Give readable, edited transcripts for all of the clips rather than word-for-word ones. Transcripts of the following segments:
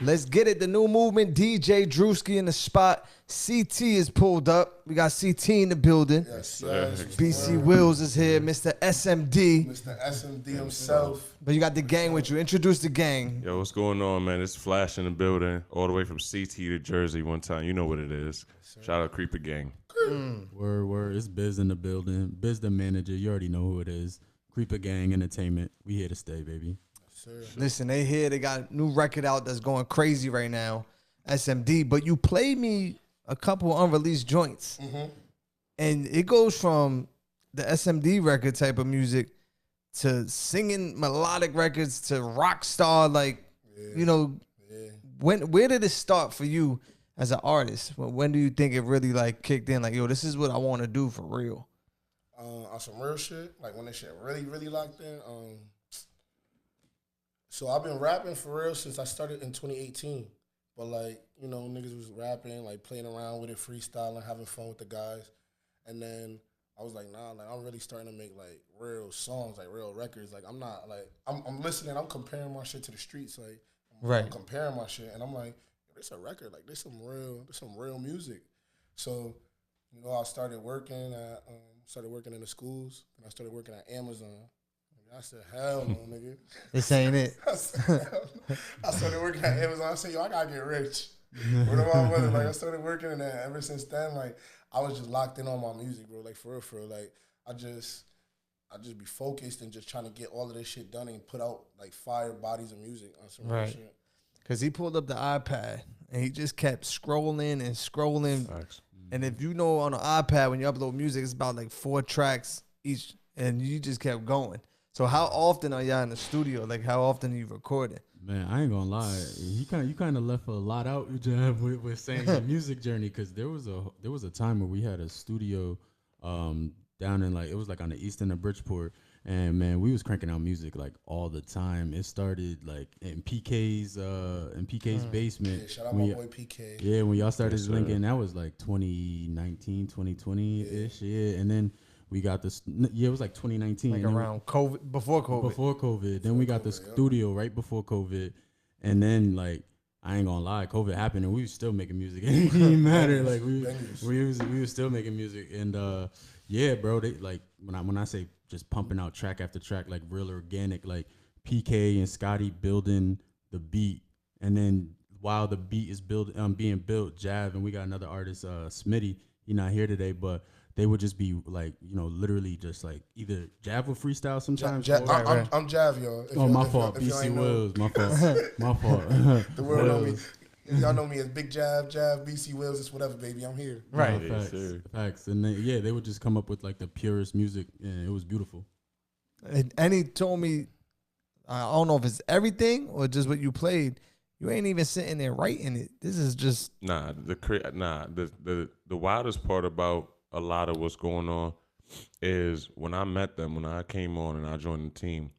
Let's get it. The new movement, DJ Drewski in the spot. CT is pulled up. We got CT in the building. Yes. BC Willz is here. Mr. SMD. Mr. SMD himself. But you got the gang with you. Introduce the gang. Yo, what's going on, man? It's Flash in the building, all the way from CT to Jersey one time. You know what it is. Shout out Creeper Gang. Word. It's Biz in the building. Biz the manager. You already know who it is. Creeper Gang Entertainment. We here to stay, baby. Listen, they here. They got a new record out that's going crazy right now, SMD. But you played me a couple unreleased joints. And it goes from the SMD record type of music to singing melodic records to rock star. Like, you know, where did it start for you as an artist? When do you think it really like kicked in? Like, yo, this is what I want to do for real. On some real shit, like when that shit really locked in. So I've been rapping for real since I started in 2018. But like, you know, niggas was rapping, like playing around with it, freestyling, having fun with the guys. And then I was like, nah, like I'm really starting to make like real songs, like real records. Like I'm not like I'm listening, I'm comparing my shit to the streets, like I'm comparing my shit, and I'm like, this a record, like this some real music. So, you know, I started working in the schools, and I started working at Amazon. I said, hell no, nigga. This ain't it. I started working at Amazon. I said, yo, I gotta get rich. What am I with it? Like I started working, and then ever since then, like I was just locked in on my music, bro. Like for real. Like I just be focused and just trying to get all of this shit done and put out like fire bodies of music on some real shit. Cause he pulled up the iPad and he just kept scrolling and scrolling. Facts. And if you know on the iPad when you upload music, it's about like 4 tracks each, and you just kept going. So how often are y'all in the studio? Like how often are you recording? Man, I ain't gonna lie. You kind of left a lot out, Jeff, with saying the music journey, because there was a time where we had a studio down in it was like on the east end of Bridgeport, and man, we was cranking out music like all the time. It started like in PK's basement. Yeah, shout out my boy PK. Yeah, when y'all started linking, that was like 2019, 2020-ish. Yeah, and then we got this. Yeah, it was like 2019. Like around COVID, before COVID. Before COVID. Then we got the studio right before COVID, and then like I ain't gonna lie, COVID happened and we was still making music. It didn't even matter. Like we was still making music, and yeah, bro. They like when I say just pumping out track after track, like real organic, like PK and Scotty building the beat, and then while the beat is being built, Jav, and we got another artist, Smitty. He not here today, but they would just be like, you know, literally just like either Jav would freestyle sometimes. I'm Jav, y'all. Oh, my fault. BC Willz. My fault. My fault. The world know me. Y'all know me as Big Jav, BC Willz. It's whatever, baby. I'm here. Right. Facts. And they would just come up with like the purest music, and it was beautiful. And he told me, I don't know if it's everything or just what you played. You ain't even sitting there writing it. This is just The wildest part about a lot of what's going on is when I met them, when I came on and I joined the team,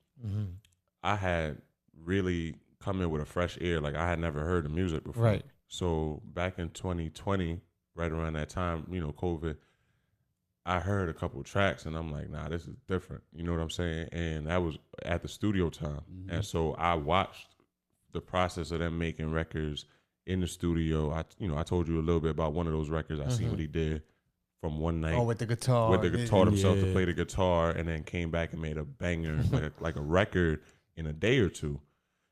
I had really come in with a fresh ear. Like I had never heard the music before. Right. So back in 2020, right around that time, you know, COVID, I heard a couple of tracks and I'm like, nah, this is different. You know what I'm saying? And that was at the studio time. And so I watched the process of them making records in the studio. I told you a little bit about one of those records. I seen what he did from one night. with the guitar. Taught himself to play the guitar, and then came back and made a banger, like a record in a day or two.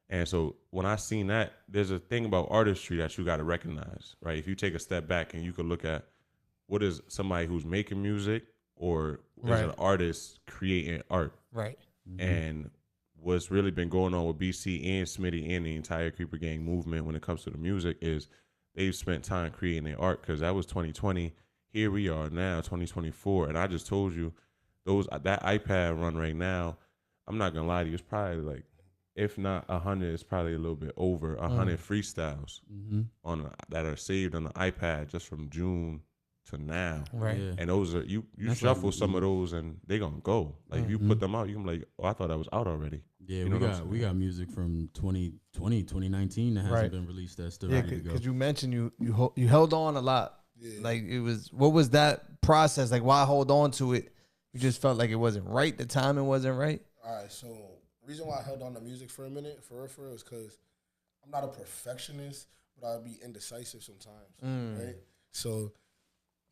And so when I seen that, there's a thing about artistry that you got to recognize, right? If you take a step back and you could look at what is somebody who's making music or is an artist creating art. Right. And what's really been going on with BC and Smitty and the entire Creeper Gang movement when it comes to the music is they've spent time creating their art, because that was 2020. Here we are now, 2024, and I just told you that iPad run right now, I'm not gonna lie to you, it's probably like, if not 100, it's probably a little bit over 100 freestyles that are saved on the iPad just from June to now. Right. Yeah. And those are you shuffle like, some of those and they gonna go. Like you put them out, you can be like, oh, I thought that was out already. Yeah, you know we got music from 2020, 2019 that hasn't been released that's still ready to go. Because you mentioned you held on a lot. Yeah. Like what was that process? Like why hold on to it? You just felt like it wasn't right. The timing wasn't right. All right. So the reason why I held on to music for a minute, for real, is because I'm not a perfectionist, but I'll be indecisive sometimes, right? So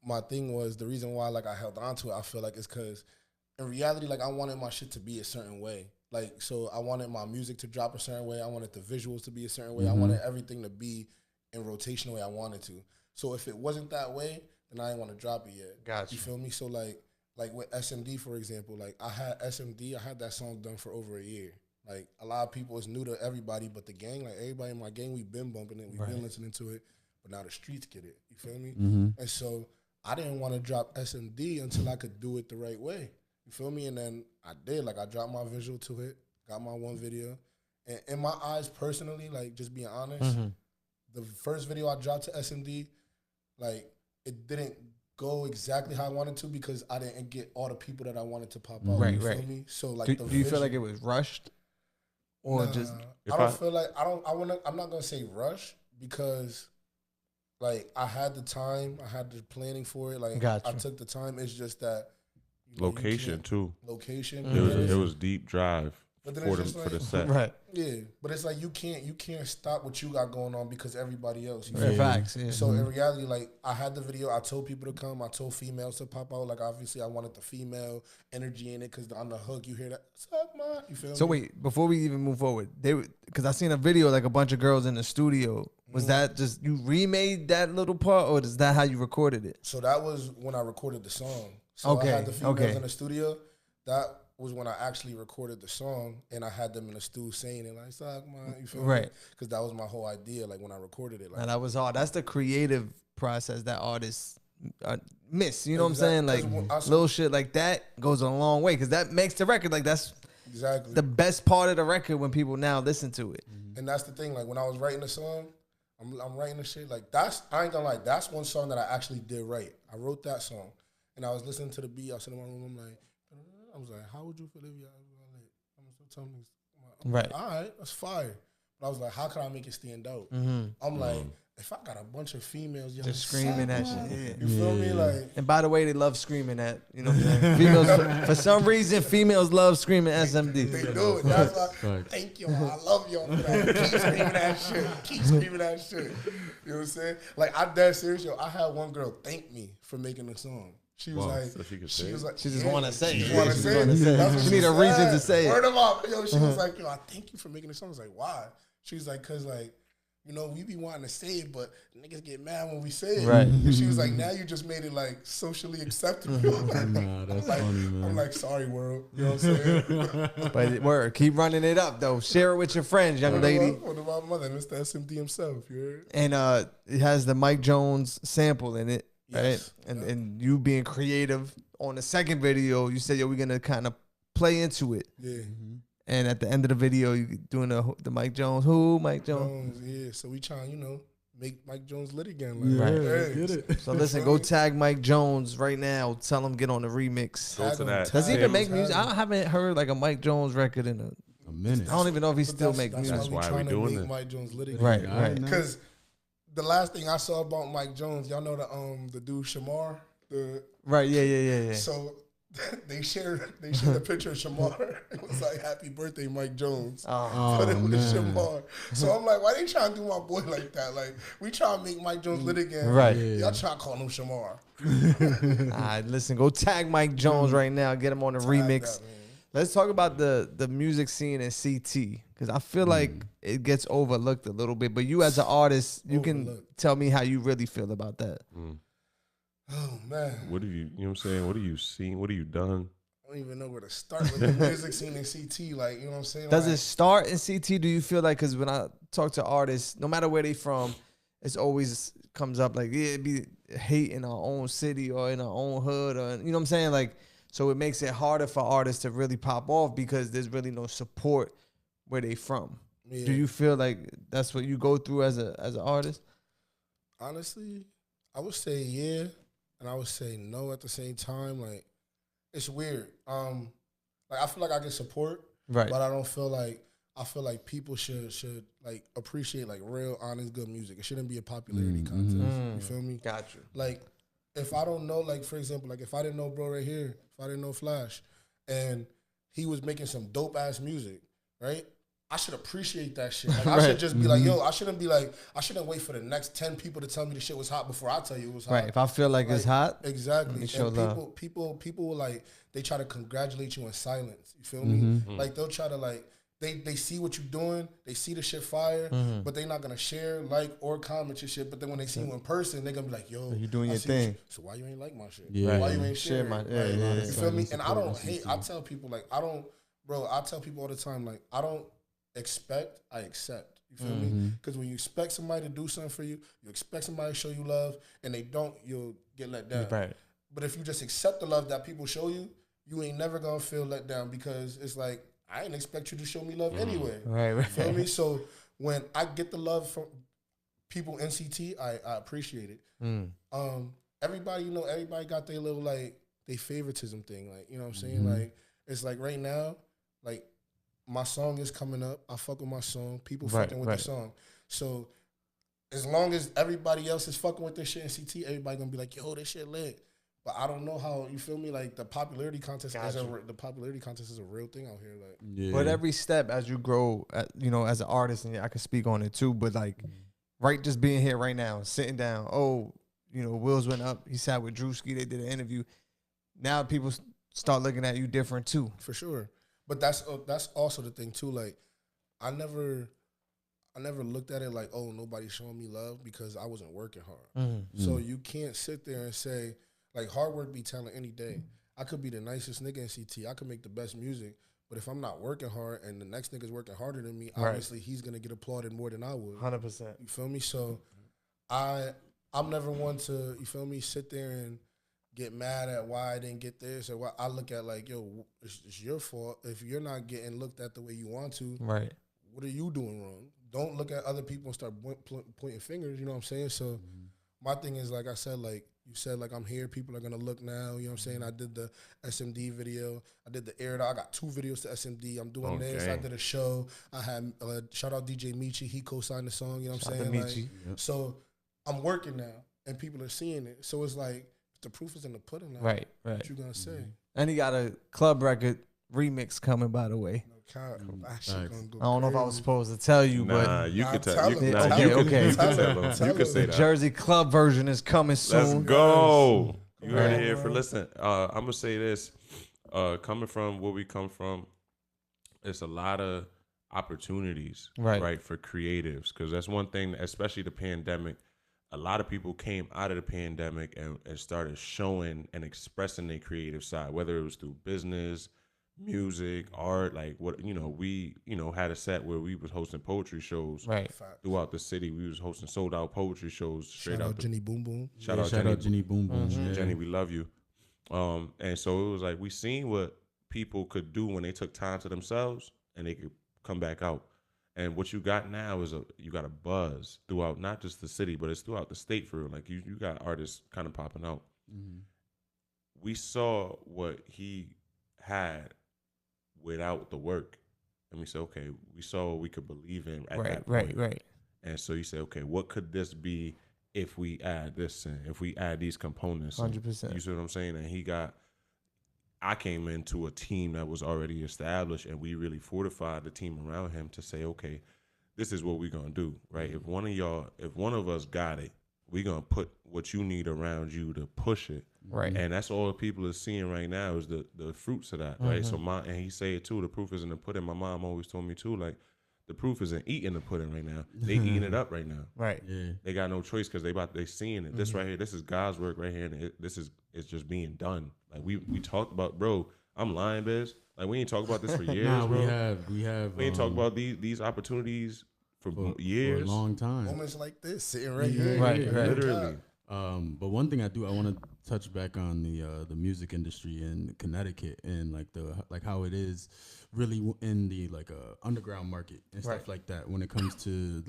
my thing was the reason why like I held on to it. I feel like it's because in reality, like I wanted my shit to be a certain way. Like so, I wanted my music to drop a certain way. I wanted the visuals to be a certain way. I wanted everything to be in rotation the way I wanted to. So if it wasn't that way, then I didn't want to drop it yet. Gotcha. You feel me? So like with SMD, for example, like I had SMD, I had that song done for over a year. Like a lot of people, it's new to everybody, but the gang, like everybody in my gang, we've been bumping it, we've been listening to it, but now the streets get it. You feel me? And so I didn't want to drop SMD until I could do it the right way. You feel me? And then I did. Like I dropped my visual to it, got my one video, and in my eyes personally, like just being honest, the first video I dropped to SMD, like it didn't go exactly how I wanted to because I didn't get all the people that I wanted to pop out. You feel me? So like, do you feel like it was rushed, or just? I don't feel like I'm not gonna say rush because, like, I had the time, I had the planning for it. Like, I took the time. It's just that location too. Location. It was deep drive. But then for it's just for the like, set. Right. Yeah, but it's like you can't stop what you got going on because everybody else. You Right. Facts. Yeah. So in reality, like I had the video, I told people to come, I told females to pop out. Like obviously, I wanted the female energy in it because on the hook you hear that. What's up, man? You feel me? So wait, before we even move forward, because I seen a video like a bunch of girls in the studio. Was that just you remade that little part, or is that how you recorded it? So that was when I recorded the song. So I had the females in the studio. That was when I actually recorded the song, and I had them in the studio saying it like, "Suck, man," you feel me? Because that was my whole idea. Like when I recorded it, like now, that was all. That's the creative process that artists miss. You know what I'm saying? Like little shit like that goes a long way because that makes the record. Like that's exactly the best part of the record when people now listen to it. And that's the thing. Like when I was writing the song, I'm writing the shit. Like I ain't gonna lie. That's one song that I actually did write. I wrote that song, and I was listening to the beat. I was in my room. I was like, how would you feel if you right? All right, that's fire. But I was like, how can I make it stand out? I'm like, if I got a bunch of females just screaming that shit, you feel me? Like, and by the way, they love screaming that. You know what I'm saying? Females, for some reason, females love screaming SMD. They do it. That's why. Thank you. I love y'all for that. Keep screaming that shit. Keep screaming that shit. You know what I'm saying? Like, I'm dead serious, yo. I had one girl thank me for making the song. She was like, so she just want to say it. She want to say it. She need a reason to say it. Word of mouth. Yo, she was like, yo, I thank you for making the song. I was like, why? She was like, cause like, you know, we be wanting to say it, but niggas get mad when we say it. Right. And she was like, now you just made it like socially acceptable. Nah, that's like, funny, man. I'm like, sorry, world. You know what I'm saying? But word, keep running it up though. Share it with your friends, young lady. What about mother? Mr. SMD himself, you heard? And it has the Mike Jones sample in it, right? Yes. And you being creative on the second video, you said, yo, we're gonna kind of play into it. Yeah. And at the end of the video, you doing the Mike Jones. Who? Mike Jones. Yeah, so we trying, you know, make Mike Jones lit again. Like, Like, right, get it. So listen, go tag Mike Jones right now. Tell him get on the remix. Go to that. Does he even make music? I haven't heard like a Mike Jones record in a minute. I don't even know if he still makes music. That's why we doing this. Mike Jones lit again. Right. Because the last thing I saw about Mike Jones, y'all know the dude Shamar. Right. Yeah. So they shared a picture of Shamar. It was like, "Happy birthday, Mike Jones." Put it with Shamar. So I'm like, why they trying to do my boy like that? Like, we trying to make Mike Jones lit again. Right. Y'all trying to call him Shamar. All right, listen, go tag Mike Jones right now. Get him on the remix. Let's talk about the music scene in CT because I feel like it gets overlooked a little bit. But you as an artist, you can tell me how you really feel about that. Oh man, what have you know what I'm saying? What have you seen? What have you done? I don't even know where to start with the music scene in CT. Like, you know what I'm saying? Does it start in CT? Do you feel like, because when I talk to artists, no matter where they from, it's always comes up like, yeah, it be hate in our own city or in our own hood, or you know what I'm saying? Like, so it makes it harder for artists to really pop off because there's really no support where they from. Yeah. Do you feel like that's what you go through as an artist? Honestly, I would say yeah. And I would say no at the same time. Like, it's weird. Like I feel like I get support, right? But I feel like people should like appreciate like real, honest, good music. It shouldn't be a popularity contest. You feel me? Got you. Like, if I don't know, like for example, like if I didn't know bro right here, if I didn't know Flash, and he was making some dope ass music, right? I should appreciate that shit. Like, I should just be like, yo, I shouldn't wait for the next 10 people to tell me the shit was hot before I tell you it was hot. Right. If I feel like it's hot, exactly. And people will like, they try to congratulate you in silence. You feel me? Like they'll try to like, they see what you're doing, they see the shit fire, but they're not gonna share, like, or comment your shit. But then when they see you in person, they're gonna be like, yo, you doing your thing. So why you ain't like my shit? Yeah. Why you ain't share my you feel me? And I don't hate. I tell people like I tell people all the time like I don't expect, I accept. You feel me? Because when you expect somebody to do something for you, you expect somebody to show you love, and they don't, you'll get let down. Right. But if you just accept the love that people show you, you ain't never gonna feel let down because it's like I ain't expect you to show me love anyway. Right. Feel me? So when I get the love from people in CT, I appreciate it. Everybody, everybody got their little like their favoritism thing. Like, you know what I'm saying? Like it's like right now, like my song is coming up. I fuck with my song. People fucking with the song. So as long as everybody else is fucking with this shit in CT, everybody gonna be like, yo, this shit lit. But I don't know how, you feel me? Like the popularity contest is a real thing out here. Like, yeah. But every step as you grow, as an artist, and I can speak on it too. But like, just being here right now, sitting down. Oh, Willz went up. He sat with Drewski. They did an interview. Now people start looking at you different too. For sure. But that's also the thing too. Like, I never looked at it like, oh, nobody's showing me love because I wasn't working hard. So you can't sit there and say, like, hard work be talent any day. I could be the nicest nigga in CT. I could make the best music. But if I'm not working hard and the next nigga's working harder than me, obviously he's going to get applauded more than I would. 100%. You feel me? So I'm never one to, you feel me, sit there and get mad at why I didn't get this. Or why. I look at like, yo, it's your fault. If you're not getting looked at the way you want to, right? What are you doing wrong? Don't look at other people and start pointing fingers, you know what I'm saying? So my thing is, like I said, like, you said, like, I'm here, people are going to look now, you know what I'm saying? I did the SMD video. I did the air. I got 2 videos to SMD. I'm doing this. I did a show. I had, shout out DJ Michi. He co-signed the song, you know what I'm saying? Like, so I'm working now, and people are seeing it. So it's like, the proof is in the pudding now. Right. What you going to say? And he got a club record remix coming, by the way. I don't know if I was supposed to tell you, but you could tell. Okay. You could say that. Jersey club version is coming soon. Let's go. You heard it here for listen. I'm gonna say this. Coming from where we come from, it's a lot of opportunities, right, for creatives. Because that's one thing, especially the pandemic. A lot of people came out of the pandemic and started showing and expressing their creative side, whether it was through business, music, art, like what we had a set where we was hosting poetry shows throughout the city. We was hosting sold out poetry shows straight out. Jenny Boom Boom. Shout out Jenny Boom Boom. Yeah. Jenny, we love you. And so it was like we seen what people could do when they took time to themselves and they could come back out. And what you got now is you got a buzz throughout not just the city, but it's throughout the state for real. Like you got artists kind of popping out. We saw what he had without the work, and we said, okay, we saw what we could believe in at that point. Right. And so you say, okay, what could this be if we add this in, if we add these components? 100%. You see what I'm saying? And I came into a team that was already established, and we really fortified the team around him to say, okay, this is what we're gonna do, right? If one of us got it, we're gonna put what you need around you to push it. Right. And that's all people are seeing right now is the fruits of that, right? So and he say it too, the proof is in the pudding. My mom always told me too, like, the proof is in eating the pudding right now. They eating it up right now. Right. Yeah. They got no choice because they seeing it. This right here, this is God's work right here, and it's just being done. Like we talked about, bro. I'm lying, Biz. Like we ain't talked about this for years, bro. We ain't talked about these opportunities for years, for a long time. Moments like this, sitting right here, right. Literally. But one thing I want to touch back on the music industry in Connecticut and like how it is really in the underground market and stuff like that when it comes to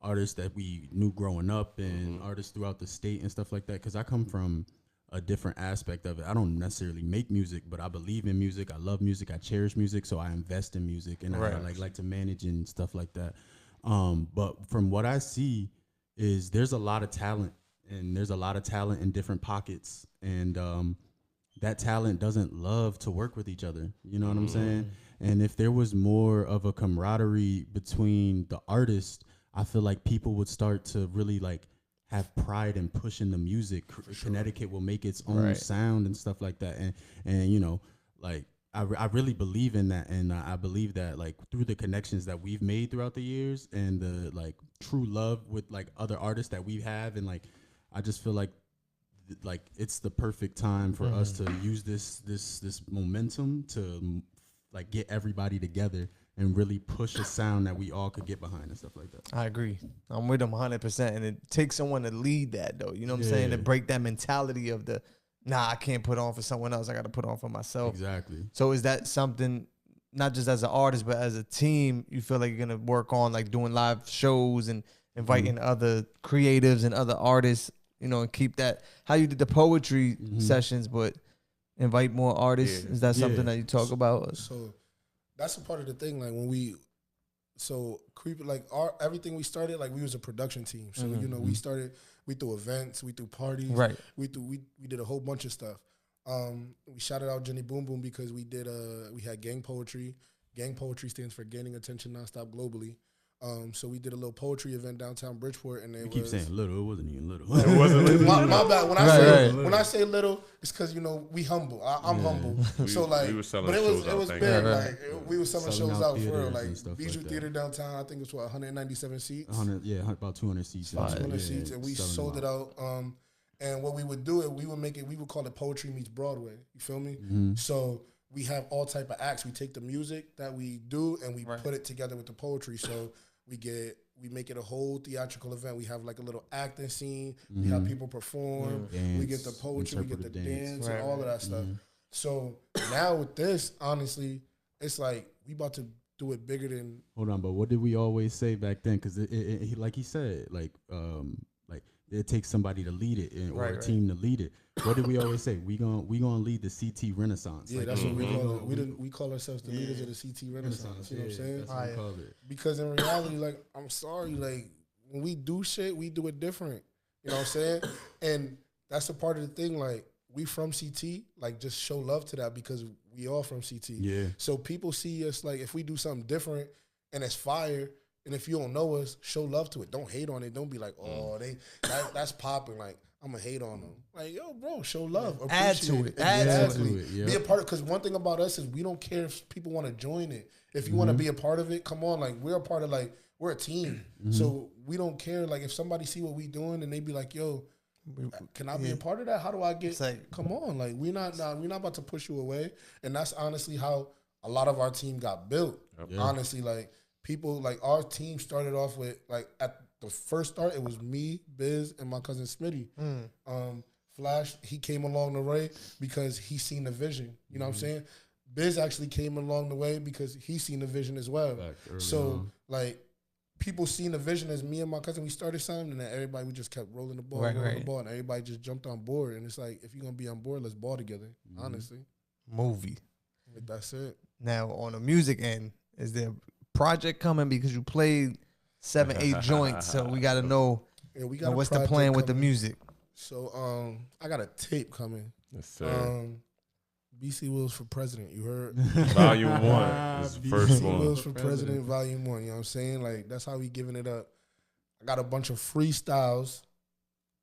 artists that we knew growing up and artists throughout the state and stuff like that. Because I come from a different aspect of it. I don't necessarily make music, but I believe in music. I love music. I cherish music, so I invest in music and I like to manage and stuff like that. But from what I see is there's a lot of talent. And there's a lot of talent in different pockets, and that talent doesn't love to work with each other. You know what I'm saying? And if there was more of a camaraderie between the artists, I feel like people would start to really like have pride in pushing the music. Connecticut will make its own sound and stuff like that. And you know, like I really believe in that, and I believe that like through the connections that we've made throughout the years and the like true love with like other artists that we have, and like I just feel like it's the perfect time for us to use this momentum to like get everybody together and really push a sound that we all could get behind and stuff like that. I agree. I'm with them 100%. And it takes someone to lead that, though. You know what I'm saying? To break that mentality of I can't put on for someone else. I got to put on for myself. Exactly. So is that something, not just as an artist, but as a team, you feel like you're going to work on like doing live shows and inviting other creatives and other artists, you know, and keep that, how you did the poetry sessions, but invite more artists? Is that something that you talk about? So that's a part of the thing. Like when we, everything we started, like we was a production team. So, you know, we threw events, we threw parties, we did a whole bunch of stuff. We shouted out Jenny Boom Boom because we had gang poetry. Gang poetry stands for Gaining Attention Nonstop Globally. So we did a little poetry event downtown Bridgeport, and keep saying little. It wasn't even little. It wasn't little. My bad. When I say little, it's because, you know, we humble. I'm humble. So like, we were selling but it was big. Like we were selling shows out for real. Like Bijou like Theater downtown, I think it was 197 seats. 100, about 200 seats. 200 seats, and we sold it out. And what we would do we would call it Poetry Meets Broadway. You feel me? So we have all type of acts. We take the music that we do and we put it together with the poetry. So we make it a whole theatrical event. We have like a little acting scene. We have people perform. We get the poetry, we get the dance and all of that stuff. So now with this, honestly, it's like we about to do it bigger than. Hold on, but what did we always say back then? Because like he said, like it takes somebody to lead it or a team to lead it. What did we always say? We gonna lead the CT Renaissance. Yeah, like, that's what we call it. We call ourselves the leaders of the CT Renaissance. You know what I'm saying? That's what we call it. Because in reality, like, I'm sorry, like when we do shit, we do it different. You know what I'm saying? And that's a part of the thing. Like we from CT, like just show love to that because we all from CT. Yeah. So people see us like if we do something different and it's fire. And if you don't know us, show love to it. Don't hate on it. Don't be like, oh, that's popping. Like, I'm going to hate on them. Like, yo, bro, show love. Add to it. Yeah. Be a part of it. Because one thing about us is we don't care if people want to join it. If you want to be a part of it, come on. Like, we're a part of, like, we're a team. So we don't care. Like, if somebody see what we doing and they be like, yo, can I be a part of that? How do I get, come on. Like, we're not about to push you away. And that's honestly how a lot of our team got built. Honestly, like, people, like, our team started off with, like, at the first start, it was me, Biz, and my cousin Smitty. Flash, he came along the way because he seen the vision. You know what I'm saying? Biz actually came along the way because he seen the vision as well. So, like, people seen the vision as me and my cousin, we started something, and then everybody, we just kept rolling the ball, and everybody just jumped on board. And it's like, if you're going to be on board, let's ball together, honestly. Movie. That's it. Now, on the music end, is there project coming because you played 7-8 joints, so we got to know what's the plan with the music. So I got a tape coming. Yes, sir. BC Willz for President. You heard? Volume 1 is the first one. BC Willz for President, Volume 1. You know what I'm saying? Like that's how we giving it up. I got a bunch of freestyles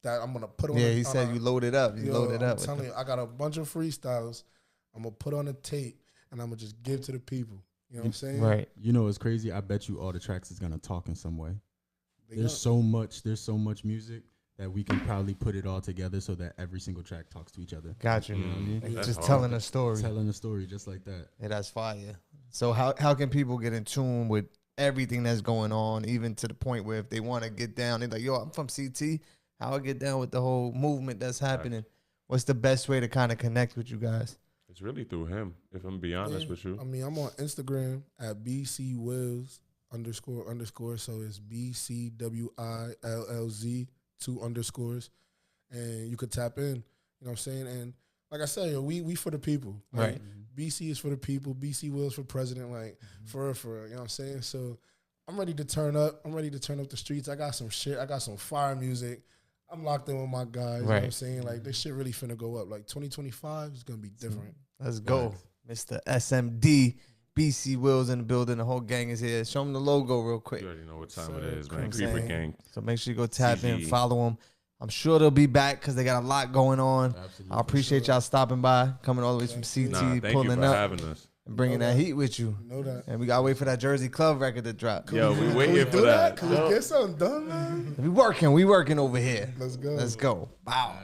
that I'm gonna put on. Yeah, he said you loaded up. You loaded up. I'm telling you, I got a bunch of freestyles. I'm gonna put on a tape and I'm gonna just give to the people. You know what I'm saying? Right. You know, it's crazy. I bet you all the tracks is gonna talk in some way. There's so much music that we can probably put it all together so that every single track talks to each other. Got you. You know what I mean? Like just telling a story. Telling a story just like that. Yeah, that's fire. So how can people get in tune with everything that's going on, even to the point where if they want to get down, they're like, yo, I'm from CT. How I get down with the whole movement that's happening? What's the best way to kind of connect with you guys? It's really through him, if I'm be honest with you. I mean, I'm on Instagram at BC Willz __. So it's BCWILLZ 2 underscores. And you could tap in. You know what I'm saying? And like I said, yo, we for the people. Like, right. BC is for the people. BC Willz for president. Like, for real. You know what I'm saying? So I'm ready to turn up. I'm ready to turn up the streets. I got some shit. I got some fire music. I'm locked in with my guys. You know what I'm saying? Like, this shit really finna go up. Like, 2025 is going to be different. Let's go. Mr. SMD BC Willz in the building. The whole gang is here. Show them the logo real quick. You already know what time it is, man. Creeper Gang. So make sure you go tap in, CZ. follow them. I'm sure they'll be back because they got a lot going on. Absolutely. I appreciate y'all stopping by, coming all the way from CT, Thank you pulling for up, having us. and bringing that heat with you. Know that. And we gotta wait for that Jersey Club record to drop. Yo, we Can we waiting for do that? that. Can we get something done, man? We working over here. Let's go. Let's go. Wow.